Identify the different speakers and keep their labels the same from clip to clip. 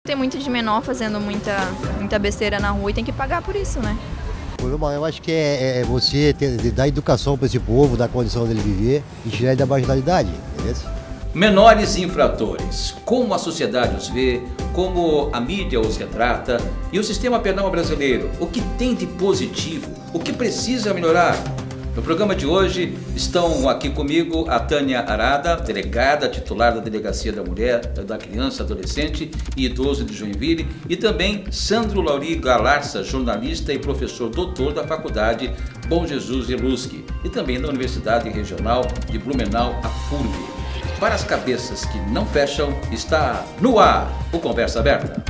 Speaker 1: Tem muito de menor fazendo muita besteira na rua e tem que pagar por isso, né?
Speaker 2: Eu acho que é você dar educação para esse povo, dar condição dele viver e tirar ele da marginalidade, entendeu?
Speaker 3: Menores infratores, como a sociedade os vê, como a mídia os retrata e o sistema penal brasileiro, o que tem de positivo, o que precisa melhorar. No programa de hoje estão aqui comigo a Tânia Arada, delegada titular da Delegacia da Mulher, da Criança, Adolescente e Idoso de Joinville, e também Sandro Lauri Galarza, jornalista e professor doutor da Faculdade Bom Jesus de Lusque e também da Universidade Regional de Blumenau, a FURB. Para as cabeças que não fecham, está no ar o Conversa Aberta.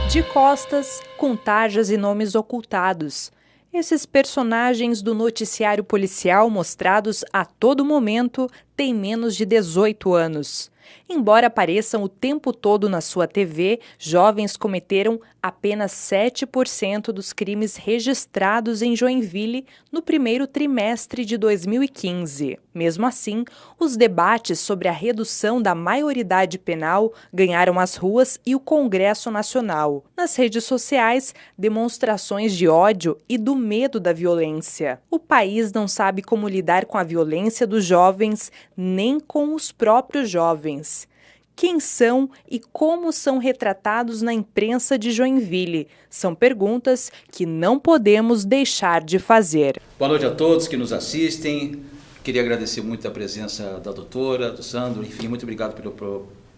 Speaker 4: De costas, com tarjas e nomes ocultados. Esses personagens do noticiário policial mostrados a todo momento têm menos de 18 anos. Embora apareçam o tempo todo na sua TV, jovens cometeram apenas 7% dos crimes registrados em Joinville no primeiro trimestre de 2015. Mesmo assim, os debates sobre a redução da maioridade penal ganharam as ruas e o Congresso Nacional. Nas redes sociais, demonstrações de ódio e do medo da violência. O país não sabe como lidar com a violência dos jovens, nem com os próprios jovens. Quem são e como são retratados na imprensa de Joinville? São perguntas que não podemos deixar de fazer.
Speaker 3: Boa noite a todos que nos assistem. Queria agradecer muito a presença da doutora, do Sandro, enfim, muito obrigado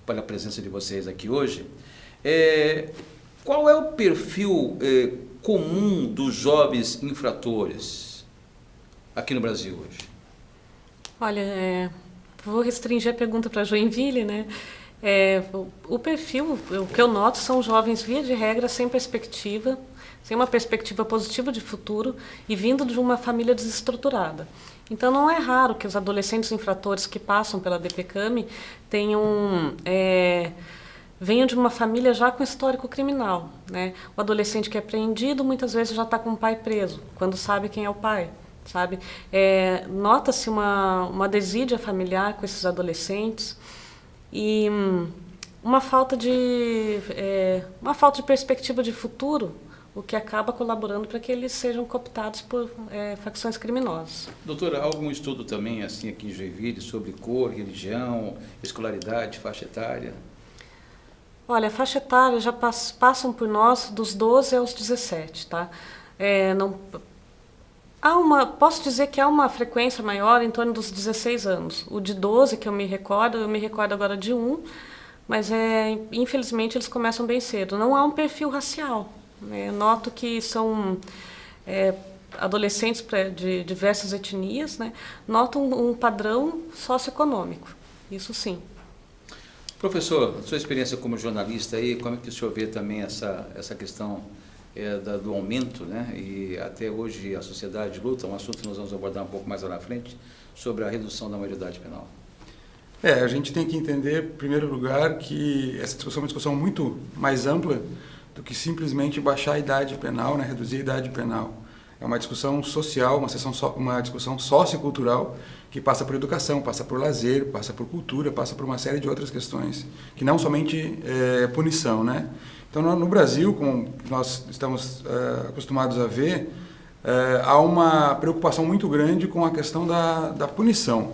Speaker 3: pela presença de vocês aqui hoje. Qual é o perfil comum dos jovens infratores aqui no Brasil hoje?
Speaker 5: Olha, vou restringir a pergunta para Joinville, né? O perfil, o que eu noto são jovens, via de regra, sem perspectiva, sem uma perspectiva positiva de futuro e vindo de uma família desestruturada. Então, não é raro que os adolescentes infratores que passam pela DPCAM venham de uma família já com histórico criminal, né? O adolescente que é apreendido muitas vezes já está com o pai preso, quando sabe quem é o pai. Sabe? Nota-se uma desídia familiar com esses adolescentes e uma falta de perspectiva de futuro, o que acaba colaborando para que eles sejam cooptados por facções criminosas.
Speaker 3: Doutora, há algum estudo também assim aqui em Joinville sobre cor, religião, escolaridade, faixa etária?
Speaker 5: Olha, a faixa etária já passam por nós dos 12 aos 17, tá? Posso dizer que há uma frequência maior em torno dos 16 anos. O de 12, que eu me recordo agora de um, mas infelizmente eles começam bem cedo. Não há um perfil racial, né? Eu noto que são adolescentes de diversas etnias, né? Notam um padrão socioeconômico, isso sim.
Speaker 3: Professor, sua experiência como jornalista aí, como é que o senhor vê também essa questão do aumento, né? E até hoje a sociedade luta, um assunto que nós vamos abordar um pouco mais lá na frente, sobre a redução da maioridade penal.
Speaker 6: A gente tem que entender, em primeiro lugar, que essa discussão é uma discussão muito mais ampla do que simplesmente baixar a idade penal, né? Reduzir a idade penal. É uma discussão social, uma discussão sociocultural que passa por educação, passa por lazer, passa por cultura, passa por uma série de outras questões, que não somente punição, né? Então, no Brasil, como nós estamos acostumados a ver, há uma preocupação muito grande com a questão da punição.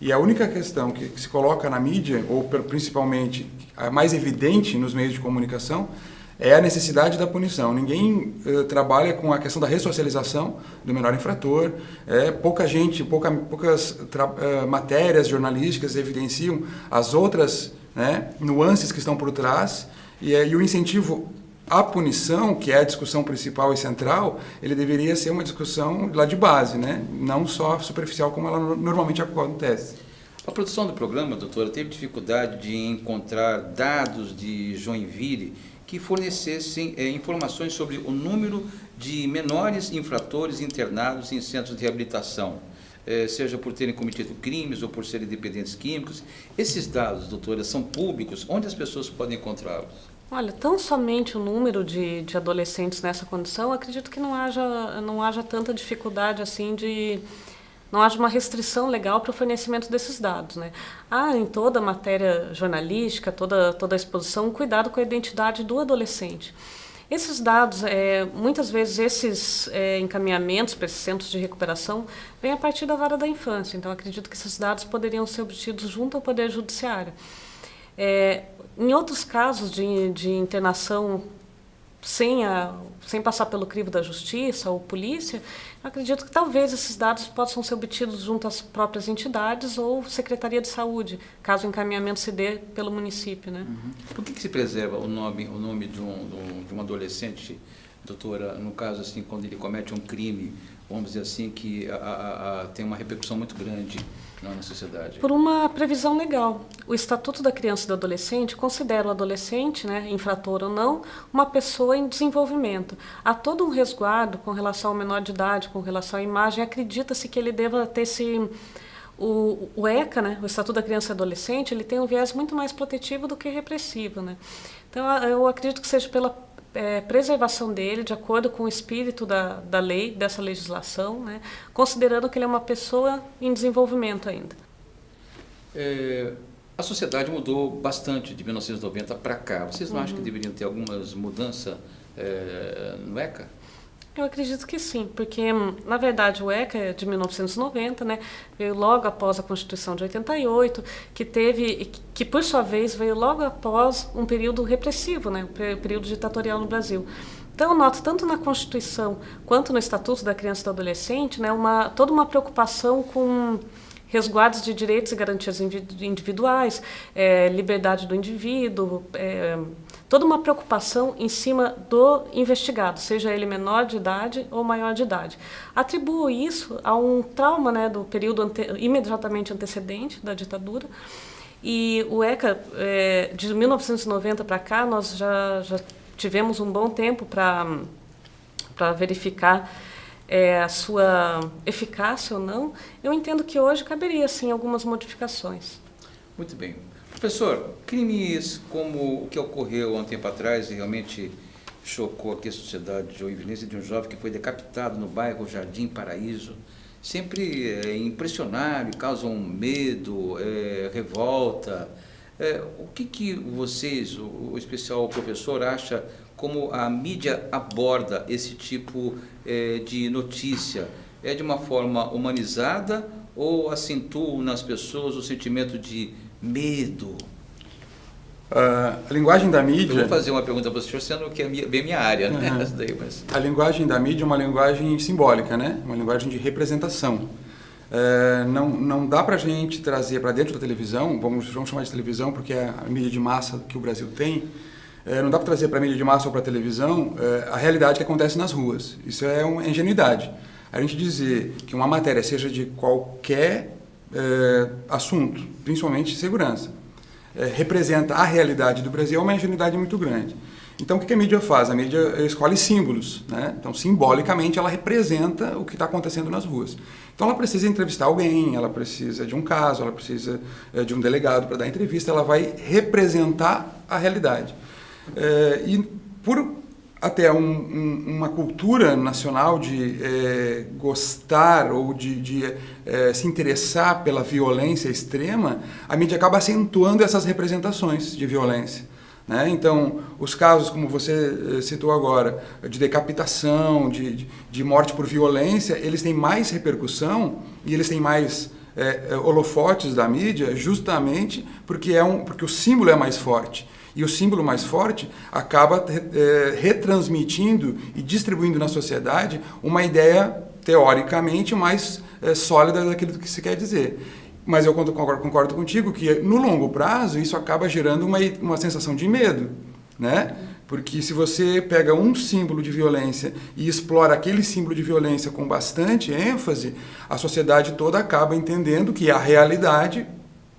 Speaker 6: E a única questão que se coloca na mídia, ou principalmente a mais evidente nos meios de comunicação, é a necessidade da punição. Ninguém trabalha com a questão da ressocialização do menor infrator. Poucas matérias jornalísticas evidenciam as outras, né, nuances que estão por trás. E o incentivo à punição, que é a discussão principal e central, ele deveria ser uma discussão lá de base, né? Não só superficial como ela normalmente acontece.
Speaker 3: A produção do programa, doutora, teve dificuldade de encontrar dados de Joinville que fornecessem informações sobre o número de menores infratores internados em centros de reabilitação. seja por terem cometido crimes ou por serem dependentes químicos. Esses dados, doutora, são públicos? Onde as pessoas podem encontrá-los?
Speaker 5: Olha, tão somente o número de adolescentes nessa condição, acredito que não haja tanta dificuldade assim não haja uma restrição legal para o fornecimento desses dados, né? Há em toda a matéria jornalística, toda a exposição, um cuidado com a identidade do adolescente. Esses dados, muitas vezes esses encaminhamentos para esses centros de recuperação vêm a partir da vara da infância, então acredito que esses dados poderiam ser obtidos junto ao Poder Judiciário. Em outros casos de internação sem passar pelo crivo da justiça ou polícia, eu acredito que talvez esses dados possam ser obtidos junto às próprias entidades ou Secretaria de Saúde, caso o encaminhamento se dê pelo município, né?
Speaker 3: Por que se preserva o nome de um adolescente, doutora, no caso assim, quando ele comete um crime, vamos dizer assim, que tem uma repercussão muito grande na sociedade?
Speaker 5: Por uma previsão legal. O Estatuto da Criança e do Adolescente considera o adolescente, né, infrator ou não, uma pessoa em desenvolvimento. Há todo um resguardo com relação ao menor de idade, com relação à imagem. Acredita-se que ele deva ter o ECA, né, o Estatuto da Criança e do Adolescente, ele tem um viés muito mais protetivo do que repressivo, né? Então, eu acredito que seja pela preservação dele, de acordo com o espírito da lei, dessa legislação, né, considerando que ele é uma pessoa em desenvolvimento ainda.
Speaker 3: A sociedade mudou bastante de 1990 para cá. Vocês não acham que deveriam ter algumas mudanças no ECA?
Speaker 5: Eu acredito que sim, porque, na verdade, o ECA é de 1990, né, veio logo após a Constituição de 88, que por sua vez veio logo após um período repressivo, né, um período ditatorial no Brasil. Então, eu noto, tanto na Constituição quanto no Estatuto da Criança e do Adolescente, né, toda uma preocupação com resguardos de direitos e garantias individuais, liberdade do indivíduo, toda uma preocupação em cima do investigado, seja ele menor de idade ou maior de idade. Atribuo isso a um trauma, né, do período imediatamente antecedente da ditadura. E o ECA, de 1990 para cá, nós já tivemos um bom tempo para verificar a sua eficácia ou não. Eu entendo que hoje caberia, sim, algumas modificações.
Speaker 3: Muito bem. Professor, crimes como o que ocorreu há um tempo atrás e realmente chocou aqui a sociedade de joinvilense, de um jovem que foi decapitado no bairro Jardim Paraíso, sempre impressionaram, causam medo, revolta. O que vocês, o especial professor, acha como a mídia aborda esse tipo de notícia? É de uma forma humanizada ou acentua nas pessoas o sentimento de medo?
Speaker 6: A linguagem da mídia...
Speaker 3: Eu vou fazer uma pergunta para o senhor, sendo que é bem minha área, né?
Speaker 6: A linguagem da mídia é uma linguagem simbólica, né? Uma linguagem de representação. Não dá para a gente trazer para dentro da televisão, vamos chamar de televisão porque é a mídia de massa que o Brasil tem, não dá para trazer para a mídia de massa ou para a televisão a realidade que acontece nas ruas. Isso é uma ingenuidade. A gente dizer que uma matéria seja de qualquer assunto, principalmente segurança, representa a realidade do Brasil é uma ingenuidade muito grande. Então, o que a mídia faz? A mídia escolhe símbolos, né? Então, simbolicamente, ela representa o que está acontecendo nas ruas. Então, ela precisa entrevistar alguém, ela precisa de um caso, ela precisa de um delegado para dar entrevista, ela vai representar a realidade. E por até uma cultura nacional de gostar ou de se interessar pela violência extrema, a mídia acaba acentuando essas representações de violência. Né? Então, os casos, como você citou agora, de decapitação, de morte por violência, eles têm mais repercussão e eles têm mais holofotes da mídia justamente porque o símbolo é mais forte. E o símbolo mais forte acaba retransmitindo e distribuindo na sociedade uma ideia teoricamente mais sólida daquilo que se quer dizer. Mas eu concordo contigo que no longo prazo isso acaba gerando uma sensação de medo, né? Porque se você pega um símbolo de violência e explora aquele símbolo de violência com bastante ênfase, a sociedade toda acaba entendendo que a realidade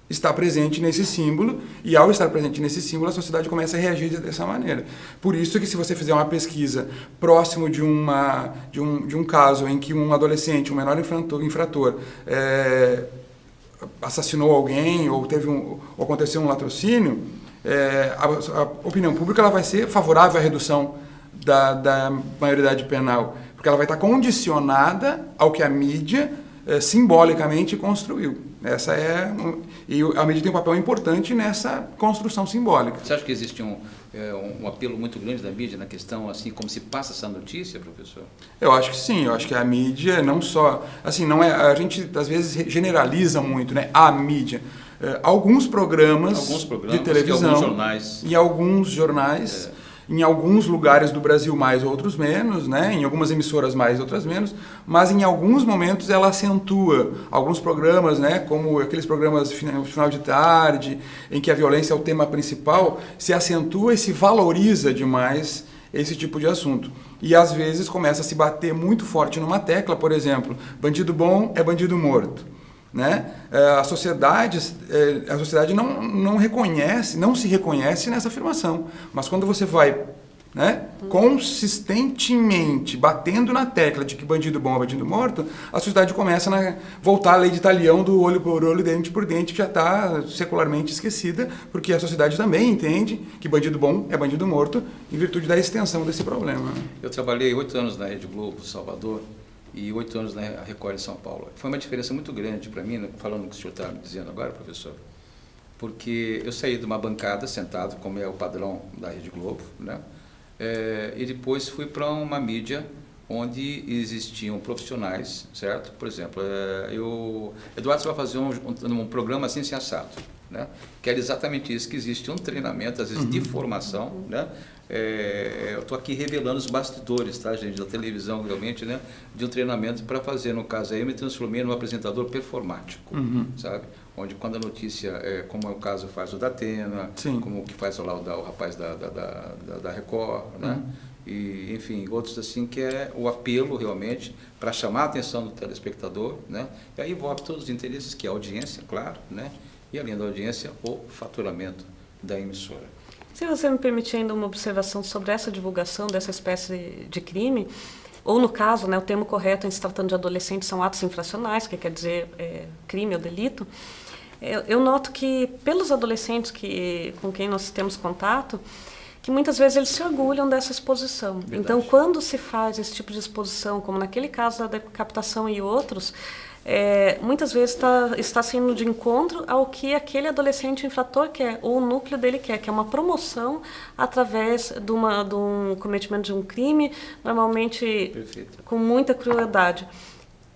Speaker 6: está presente nesse símbolo, e ao estar presente nesse símbolo, a sociedade começa a reagir dessa maneira. Por isso que se você fizer uma pesquisa próximo de um caso em que um adolescente, um menor infrator, assassinou alguém ou aconteceu um latrocínio, a opinião pública ela vai ser favorável à redução da maioridade penal, porque ela vai estar condicionada ao que a mídia simbolicamente construiu. E a mídia tem um papel importante nessa construção simbólica.
Speaker 3: Você acha que existe um apelo muito grande da mídia na questão, assim, como se passa essa notícia, professor?
Speaker 6: Eu acho que sim, eu acho que a mídia não só, assim, não é, a gente às vezes generaliza muito, né, a mídia. Alguns programas de televisão, em alguns jornais, em alguns lugares do Brasil mais, outros menos, né? Em algumas emissoras mais, outras menos, mas em alguns momentos ela acentua alguns programas, né? Como aqueles programas final de tarde, em que a violência é o tema principal, se acentua e se valoriza demais esse tipo de assunto. E às vezes começa a se bater muito forte numa tecla, por exemplo, bandido bom é bandido morto. Né? A sociedade não reconhece, não se reconhece nessa afirmação. Mas quando você vai, né, consistentemente batendo na tecla de que bandido bom é bandido morto, a sociedade começa a voltar à lei de Talião do olho por olho, dente por dente, que já está secularmente esquecida, porque a sociedade também entende que bandido bom é bandido morto em virtude da extensão desse problema.
Speaker 3: Eu trabalhei 8 anos na Rede Globo, Salvador, e 8 anos na Record em São Paulo. Foi uma diferença muito grande para mim, falando o que o senhor está me dizendo agora, professor, porque eu saí de uma bancada sentado, como é o padrão da Rede Globo, né? E depois fui para uma mídia onde existiam profissionais, certo? Por exemplo, Eduardo, você vai fazer um programa assim, sem assado, né? Que era exatamente isso, que existe um treinamento, às vezes de formação, né? Eu estou aqui revelando os bastidores, tá, gente, da televisão, realmente, né, de um treinamento para fazer, no caso aí, eu me transformei num apresentador performático, sabe? Onde quando a notícia, como é o caso faz o Datena, como o que faz lá o rapaz da Record, né? E, enfim, outros assim, que é o apelo realmente para chamar a atenção do telespectador, né? E aí envolve todos os interesses, que é a audiência, claro, né? E além da audiência, o faturamento da emissora.
Speaker 5: Se você me permitir ainda uma observação sobre essa divulgação dessa espécie de crime, ou no caso, né, o termo correto em se tratando de adolescentes são atos infracionais, que quer dizer crime ou delito, eu noto que pelos adolescentes com quem nós temos contato, que muitas vezes eles se orgulham dessa exposição. Verdade. Então, quando se faz esse tipo de exposição, como naquele caso da decapitação e outros, muitas vezes está sendo de encontro ao que aquele adolescente infrator quer, ou o núcleo dele quer, que é uma promoção através de um cometimento de um crime, normalmente com muita crueldade.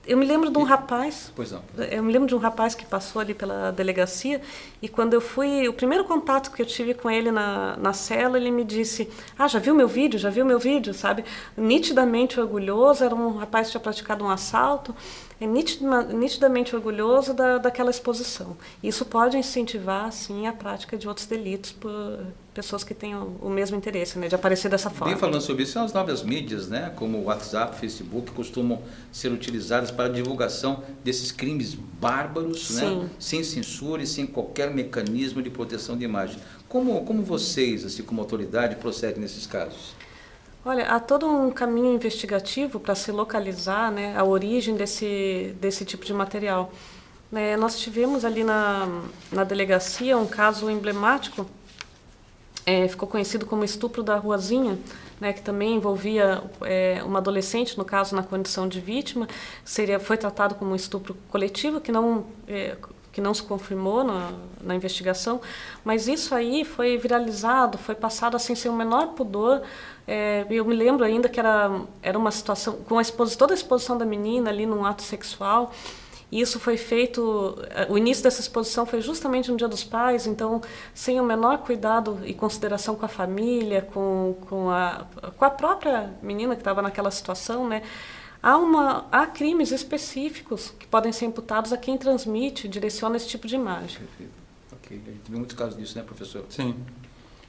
Speaker 5: Eu me lembro de um rapaz. Pois não. Eu me lembro de um rapaz que passou ali pela delegacia e quando eu fui, o primeiro contato que eu tive com ele na cela, ele me disse: já viu meu vídeo? Já viu meu vídeo, sabe? Nitidamente orgulhoso, era um rapaz que tinha praticado um assalto, nitidamente orgulhoso daquela exposição. Isso pode incentivar, sim, a prática de outros delitos por pessoas que tenham o mesmo interesse, né, de aparecer dessa forma.
Speaker 3: Bem falando sobre isso, são as novas mídias, né, como o WhatsApp, Facebook, costumam ser utilizadas para a divulgação desses crimes bárbaros, né, sem censura e sem qualquer mecanismo de proteção de imagem. Como vocês, assim, como autoridade, procedem nesses casos?
Speaker 5: Olha, há todo um caminho investigativo para se localizar, né, a origem desse tipo de material. Nós tivemos ali na delegacia um caso emblemático, ficou conhecido como estupro da Ruazinha, né, que também envolvia uma adolescente, no caso na condição de vítima, foi tratado como um estupro coletivo, que não se confirmou na investigação, mas isso aí foi viralizado, foi passado assim sem o menor pudor. Eu me lembro ainda que era uma situação com toda a exposição da menina ali num ato sexual. E isso foi feito, o início dessa exposição foi justamente no Dia dos Pais, então sem o menor cuidado e consideração com a família, com a própria menina que estava naquela situação, né? Há crimes específicos que podem ser imputados a quem transmite, direciona esse tipo de imagem.
Speaker 3: Perfeito. Ok. A gente viu muitos casos disso, né, professor?
Speaker 6: Sim.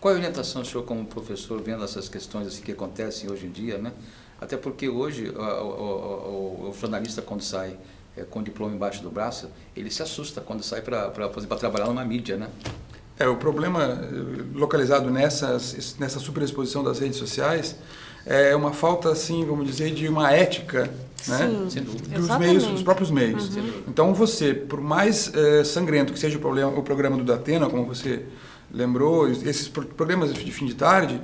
Speaker 3: Qual é a orientação, senhor, como professor, vendo essas questões assim, que acontecem hoje em dia, né? Até porque hoje o jornalista, quando sai com o diploma embaixo do braço, ele se assusta quando sai para trabalhar numa mídia, né?
Speaker 6: O problema localizado nessa superexposição das redes sociais é uma falta, assim, vamos dizer, de uma ética, né? Dos próprios meios. Então você, por mais sangrento que seja o programa do Datena, como você lembrou, esses programas de fim de tarde,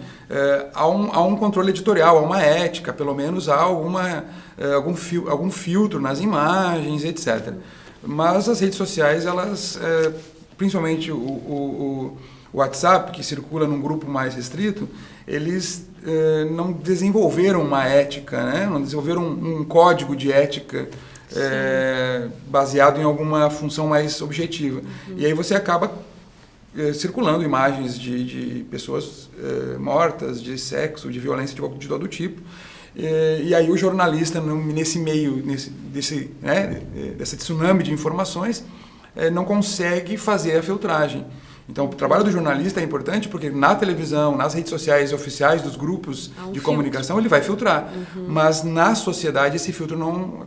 Speaker 6: há um controle editorial, há uma ética, pelo menos há algum filtro nas imagens, etc. Mas as redes sociais, elas, principalmente o WhatsApp, que circula num grupo mais restrito, eles não desenvolveram uma ética, né? Não desenvolveram um código de ética baseado em alguma função mais objetiva. E aí você acaba circulando imagens de pessoas mortas, de sexo, de violência de todo tipo. E aí o jornalista, nesse meio, desse tsunami de informações, não consegue fazer a filtragem. Então, o trabalho do jornalista é importante porque na televisão, nas redes sociais oficiais dos grupos de comunicação, ele vai filtrar. Mas na sociedade esse filtro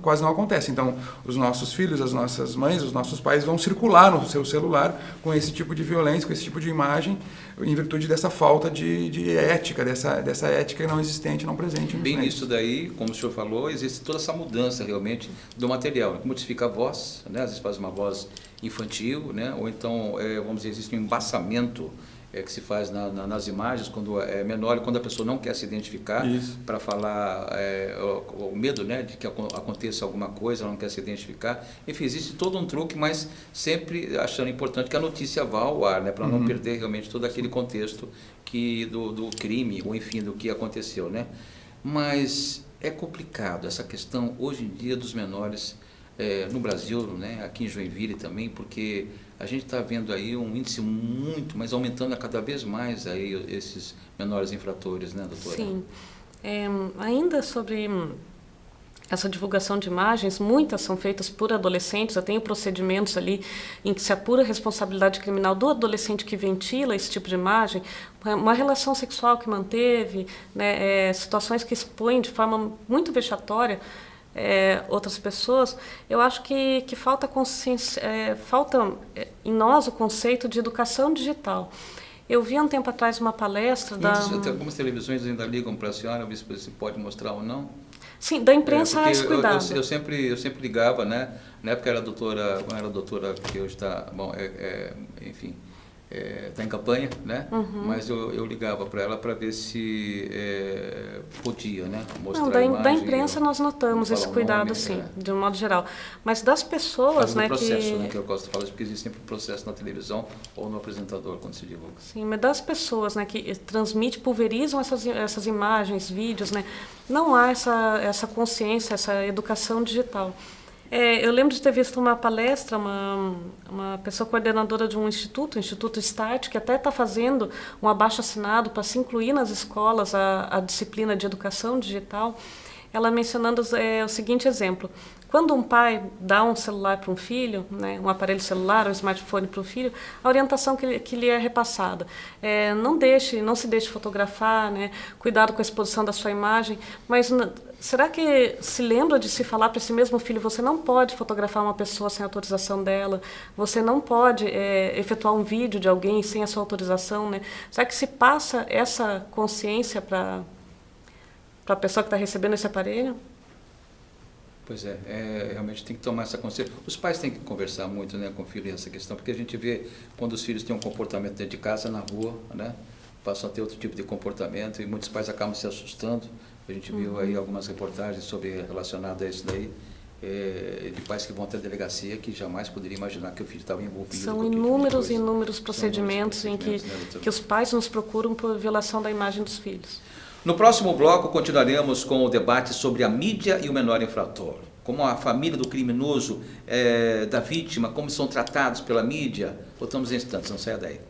Speaker 6: quase não acontece. Então, os nossos filhos, as nossas mães, os nossos pais vão circular no seu celular com esse tipo de violência, com esse tipo de imagem, em virtude dessa falta de ética, dessa ética não existente, não presente.
Speaker 3: Bem nisso daí, como o senhor falou, existe toda essa mudança realmente do material. Modifica a voz, né? Às vezes faz uma voz infantil, né? Ou então, vamos dizer, existe um embaçamento que se faz nas imagens quando é menor e quando a pessoa não quer se identificar para falar o medo, né, de que aconteça alguma coisa, ela não quer se identificar. Enfim, existe todo um truque, mas sempre achando importante que a notícia vá ao ar, né, para não perder realmente todo aquele contexto do crime ou enfim do que aconteceu, né? Mas é complicado essa questão hoje em dia dos menores no Brasil, né, aqui em Joinville também, porque a gente está vendo aí um índice muito, mas aumentando cada vez mais aí esses menores infratores, né, doutora?
Speaker 5: Sim. Ainda sobre essa divulgação de imagens, muitas são feitas por adolescentes, eu tenho procedimentos ali em que se apura a responsabilidade criminal do adolescente que ventila esse tipo de imagem, uma relação sexual que manteve, né, situações que expõem de forma muito vexatória outras pessoas. Eu acho que falta consciência, falta em nós o conceito de educação digital. Eu vi há um tempo atrás uma palestra
Speaker 3: Algumas televisões ainda ligam para a senhora, ver se pode mostrar ou não?
Speaker 5: Sim, da imprensa há esse cuidado.
Speaker 3: Eu sempre ligava, né? Na época era a doutora que hoje está, enfim, está em campanha, né? Mas eu ligava para ela para ver se podia, né? Mostrar a imagem.
Speaker 5: Da imprensa nós notamos esse cuidado, sim, de um modo geral. Mas das pessoas, né,
Speaker 3: processo, né, que eu gosto de falar, porque existe sempre um processo na televisão ou no apresentador quando se divulga.
Speaker 5: Sim, mas das pessoas, né, que transmitem, pulverizam essas imagens, vídeos, né? Não há essa consciência, essa educação digital. Eu lembro de ter visto uma palestra, uma pessoa coordenadora de um instituto, o Instituto START, que até está fazendo um abaixo-assinado para se incluir nas escolas a disciplina de educação digital, ela mencionando o seguinte exemplo. Quando um pai dá um celular para um filho, né, um aparelho celular ou um smartphone para o filho, a orientação que lhe é repassada não se deixe fotografar, né, cuidado com a exposição da sua imagem, mas será que se lembra de se falar para esse mesmo filho, você não pode fotografar uma pessoa sem autorização dela, você não pode efetuar um vídeo de alguém sem a sua autorização, né? Será que se passa essa consciência para a pessoa que está recebendo esse aparelho?
Speaker 3: Pois realmente tem que tomar essa consciência. Os pais têm que conversar muito, né, com o filho nessa questão, porque a gente vê quando os filhos têm um comportamento dentro de casa, na rua, né, passam a ter outro tipo de comportamento e muitos pais acabam se assustando. A gente viu aí algumas reportagens relacionadas a isso daí, de pais que vão até a delegacia que jamais poderia imaginar que o filho estava envolvido.
Speaker 5: São inúmeros procedimentos em que os pais nos procuram por violação da imagem dos filhos.
Speaker 3: No próximo bloco, continuaremos com o debate sobre a mídia e o menor infrator. Como a família do criminoso, da vítima, como são tratados pela mídia. Voltamos em instantes, não saia daí.